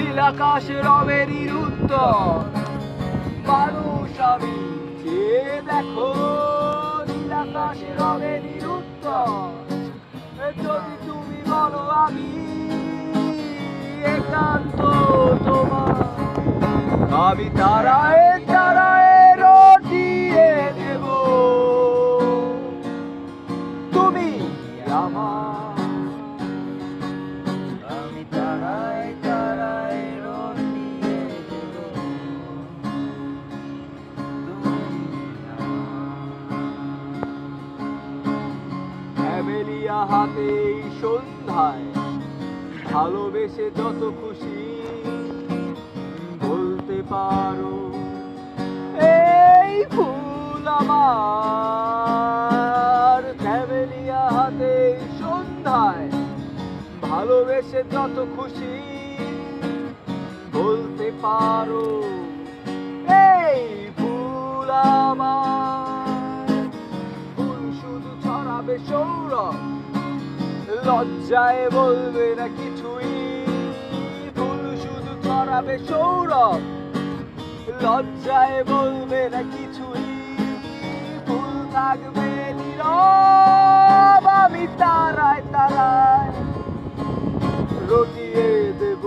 নীল আকাশে রবেরই উত্তর মানুষ আমি চেয়ে দেখো নীল আকাশে রবেরই উত্তর যদি তুমি বলো আমি একান্ত তোমার আমি তারায় তারায় রটিয়ে দেব তুমি আমার আমি তারায় তারায় রটিয়ে দেব ফ্যামিলিয়া হাতে এই সন্ধ্যায় ভালোবেসে যত খুশি বলতে পারো এই ফুল আমার ফ্যামিলিয়া হাতে এই সন্ধ্যায় ভালোবেসে যত খুশি বলতে পারো এই ফুল আমার ফুল শুধু ছড়াবে সৌরভ লজ্জায় বলবে না কিছুই ফুল শুধু ছড়াবে সৌরভ লজ্জায় বলবে না কিছুই ফুল থাকবে নীরব আমি তারায় তারায় রটিয়ে দেব